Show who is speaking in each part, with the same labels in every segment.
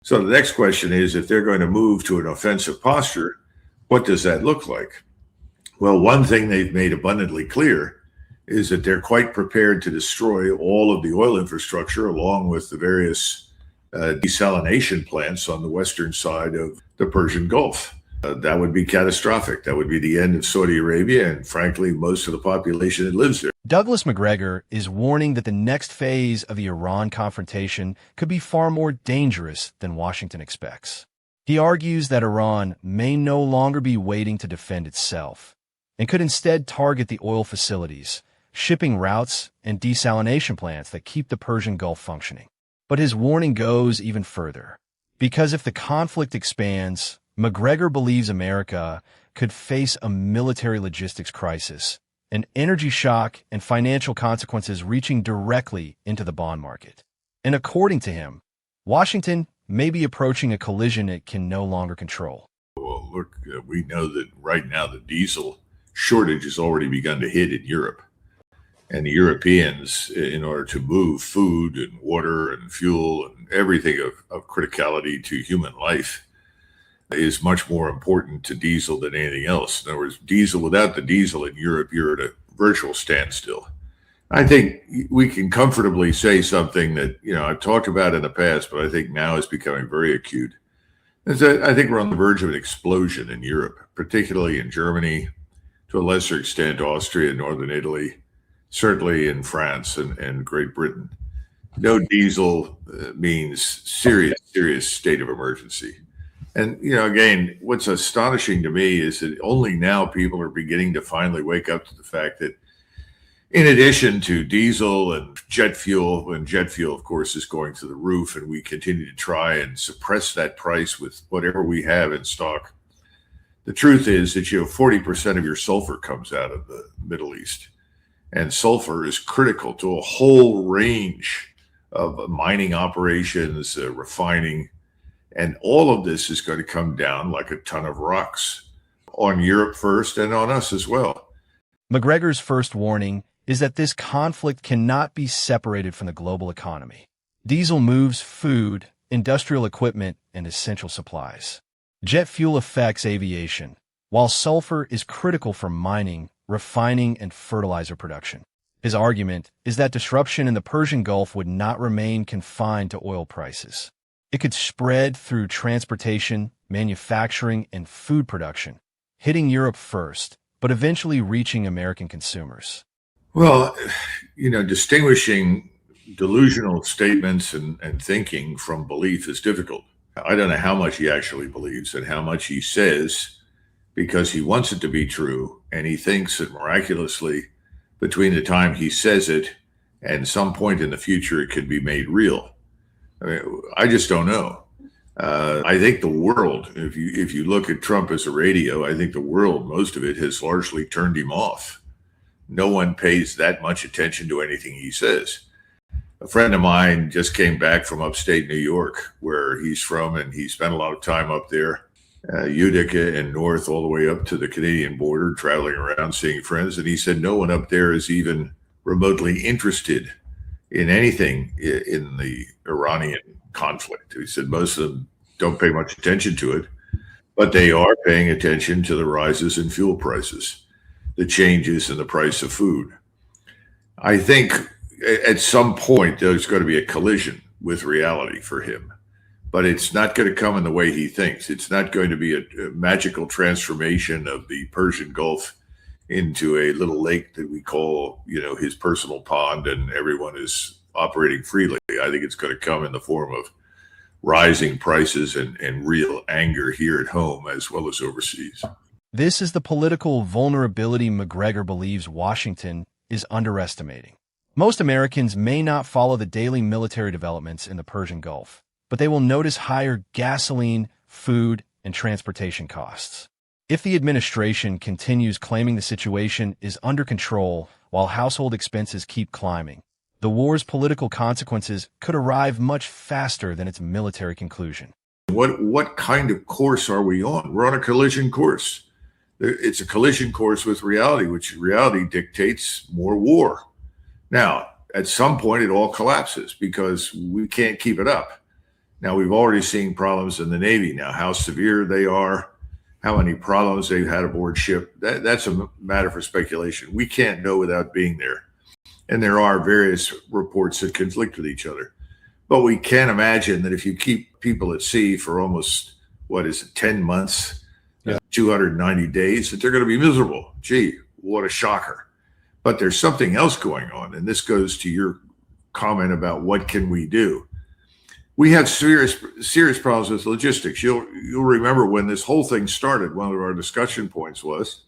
Speaker 1: So the next question is, if they're going to move to an offensive posture, what does that look like? Well, one thing they've made abundantly clear is that they're quite prepared to destroy all of the oil infrastructure along with the various desalination plants on the western side of the Persian Gulf. That would be catastrophic. That would be the end of Saudi Arabia and, frankly, most of the population that lives there.
Speaker 2: Douglas MacGregor is warning that the next phase of the Iran confrontation could be far more dangerous than Washington expects. He argues that Iran may no longer be waiting to defend itself and could instead target the oil facilities, shipping routes, and desalination plants that keep the Persian Gulf functioning. But his warning goes even further, because if the conflict expands, MacGregor believes America could face a military logistics crisis, an energy shock, and financial consequences reaching directly into the bond market. And according to him, Washington may be approaching a collision it can no longer control.
Speaker 1: Well, look, we know that right now the diesel shortage has already begun to hit in Europe. And the Europeans, in order to move food and water and fuel and everything of criticality to human life, is much more important to diesel than anything else. In other words, without the diesel in Europe, you're at a virtual standstill. I think we can comfortably say something that, I've talked about in the past, but I think now is becoming very acute. Is that I think we're on the verge of an explosion in Europe, particularly in Germany, to a lesser extent, Austria, Northern Italy, certainly in France and Great Britain. No diesel means serious state of emergency. And, again, what's astonishing to me is that only now people are beginning to finally wake up to the fact that in addition to diesel and jet fuel, and jet fuel, of course, is going through the roof, and we continue to try and suppress that price with whatever we have in stock. The truth is that 40% of your sulfur comes out of the Middle East. And sulfur is critical to a whole range of mining operations, refining. And all of this is going to come down like a ton of rocks on Europe first and on us as well.
Speaker 2: MacGregor's first warning is that this conflict cannot be separated from the global economy. Diesel moves food, industrial equipment, and essential supplies. Jet fuel affects aviation, while sulfur is critical for mining, refining, and fertilizer production. His argument is that disruption in the Persian Gulf would not remain confined to oil prices. It could spread through transportation, manufacturing, and food production, hitting Europe first, but eventually reaching American consumers.
Speaker 1: Well, distinguishing delusional statements and thinking from belief is difficult. I don't know how much he actually believes and how much he says because he wants it to be true, and he thinks that miraculously between the time he says it and some point in the future it can be made real. I just don't know. I think the world, if you look at Trump as a radio, I think the world, most of it has largely turned him off. No one pays that much attention to anything he says. A friend of mine just came back from upstate New York, where he's from, and he spent a lot of time up there, Utica and north, all the way up to the Canadian border, traveling around, seeing friends. And he said no one up there is even remotely interested in anything in the Iranian conflict. He said most of them don't pay much attention to it, but they are paying attention to the rises in fuel prices, the changes in the price of food. I think at some point there's going to be a collision with reality for him, but it's not going to come in the way he thinks. It's not going to be a magical transformation of the Persian Gulf into a little lake that we call, his personal pond, and everyone is operating freely. I think it's going to come in the form of rising prices and real anger here at home as well as overseas.
Speaker 2: This is the political vulnerability MacGregor believes Washington is underestimating. Most Americans may not follow the daily military developments in the Persian Gulf, but they will notice higher gasoline, food, and transportation costs. If the administration continues claiming the situation is under control while household expenses keep climbing, the war's political consequences could arrive much faster than its military conclusion.
Speaker 1: What kind of course are we on? We're on a collision course. It's a collision course with reality, which reality dictates more war. Now, at some point, it all collapses because we can't keep it up. Now, we've already seen problems in the Navy. Now, how severe they are, how many problems they've had aboard ship, that's a matter for speculation. We can't know without being there. And there are various reports that conflict with each other. But we can imagine that if you keep people at sea for almost, 10 months, 290 days, that they're going to be miserable. Gee, what a shocker. But there's something else going on. And this goes to your comment about what can we do. We have serious problems with logistics. You'll remember when this whole thing started, one of our discussion points was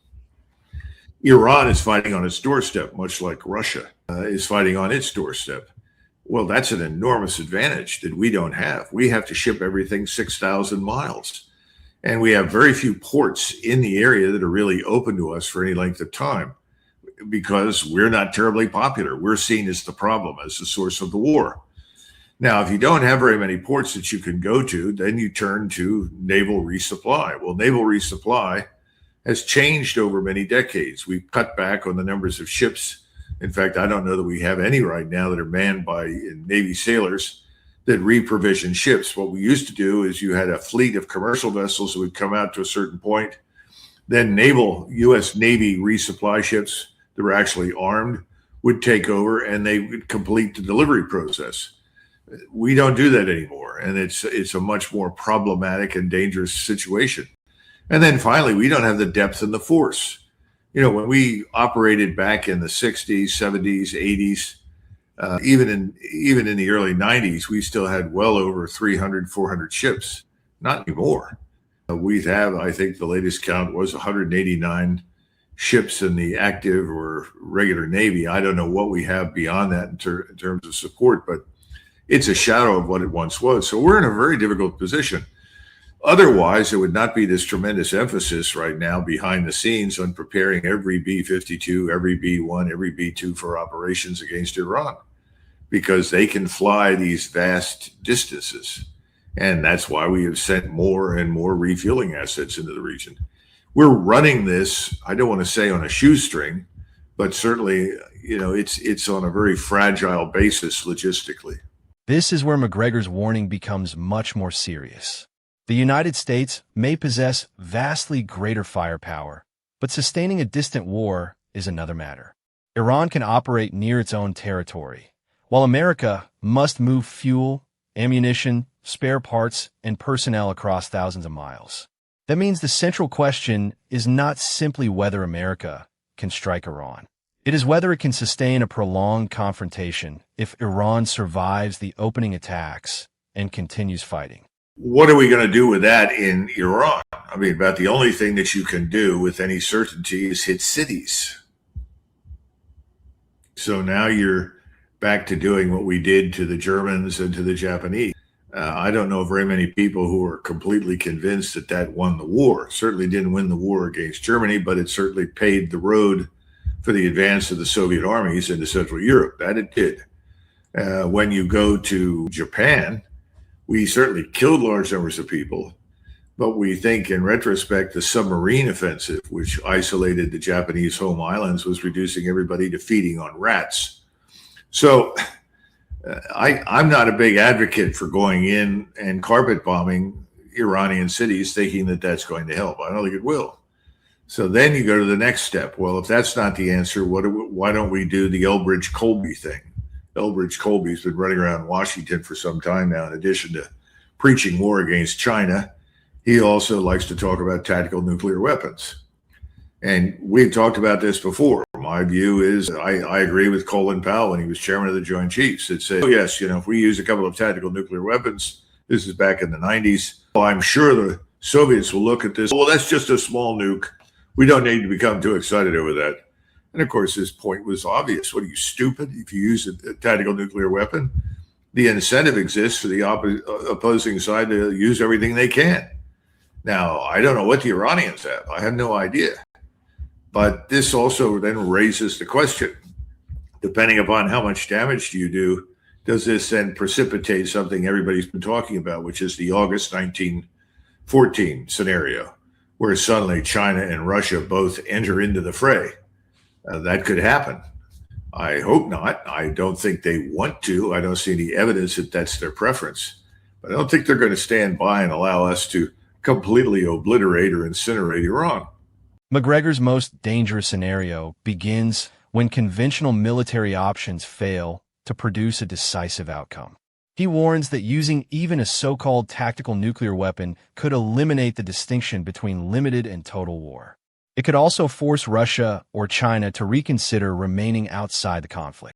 Speaker 1: Iran is fighting on its doorstep, much like Russia is fighting on its doorstep. Well, that's an enormous advantage that we don't have. We have to ship everything 6,000 miles. And we have very few ports in the area that are really open to us for any length of time because we're not terribly popular. We're seen as the problem, as the source of the war. Now, if you don't have very many ports that you can go to, then you turn to naval resupply. Well, naval resupply has changed over many decades. We've cut back on the numbers of ships. In fact, I don't know that we have any right now that are manned by Navy sailors that reprovision ships. What we used to do is you had a fleet of commercial vessels that would come out to a certain point. Then U.S. Navy resupply ships that were actually armed would take over and they would complete the delivery process. We don't do that anymore. And it's a much more problematic and dangerous situation. And then finally, we don't have the depth and the force. When we operated back in the 60s, 70s, 80s, even in the early 90s, we still had well over 300, 400 ships. Not anymore. We have, I think the latest count was 189 ships in the active or regular Navy. I don't know what we have beyond that in terms of support, but it's a shadow of what it once was. So we're in a very difficult position. Otherwise, there would not be this tremendous emphasis right now behind the scenes on preparing every B-52, every B-1, every B-2 for operations against Iran, because they can fly these vast distances. And that's why we have sent more and more refueling assets into the region. We're running this, I don't want to say on a shoestring, but certainly, it's on a very fragile basis logistically.
Speaker 2: This is where MacGregor's warning becomes much more serious. The United States may possess vastly greater firepower, but sustaining a distant war is another matter. Iran can operate near its own territory, while America must move fuel, ammunition, spare parts, and personnel across thousands of miles. That means the central question is not simply whether America can strike Iran. It is whether it can sustain a prolonged confrontation if Iran survives the opening attacks and continues fighting.
Speaker 1: What are we going to do with that in Iran? I mean, about the only thing that you can do with any certainty is hit cities. So now you're back to doing what we did to the Germans and to the Japanese. I don't know very many people who are completely convinced that that won the war. Certainly didn't win the war against Germany, but it certainly paved the road for the advance of the Soviet armies into Central Europe. That it did. When you go to Japan, we certainly killed large numbers of people, but we think in retrospect, the submarine offensive, which isolated the Japanese home islands, was reducing everybody to feeding on rats. So I'm not a big advocate for going in and carpet bombing Iranian cities thinking that that's going to help. I don't think it will. So then you go to the next step. Well, if that's not the answer, why don't we do the Elbridge-Colby thing? Elbridge-Colby's been running around Washington for some time now. In addition to preaching war against China, he also likes to talk about tactical nuclear weapons. And we've talked about this before. My view is I agree with Colin Powell when he was chairman of the Joint Chiefs. It said, oh, yes, if we use a couple of tactical nuclear weapons, this is back in the 90s, well, I'm sure the Soviets will look at this. Well, that's just a small nuke. We don't need to become too excited over that. And of course, his point was obvious. What are you, stupid? If you use a tactical nuclear weapon, the incentive exists for the opposing side to use everything they can. Now, I don't know what the Iranians have. I have no idea. But this also then raises the question, depending upon how much damage you do, does this then precipitate something everybody's been talking about, which is the August 1914 scenario, where suddenly China and Russia both enter into the fray? That could happen. I hope not. I don't think they want to. I don't see any evidence that that's their preference. But I don't think they're going to stand by and allow us to completely obliterate or incinerate Iran.
Speaker 2: MacGregor's most dangerous scenario begins when conventional military options fail to produce a decisive outcome. He warns that using even a so-called tactical nuclear weapon could eliminate the distinction between limited and total war. It could also force Russia or China to reconsider remaining outside the conflict.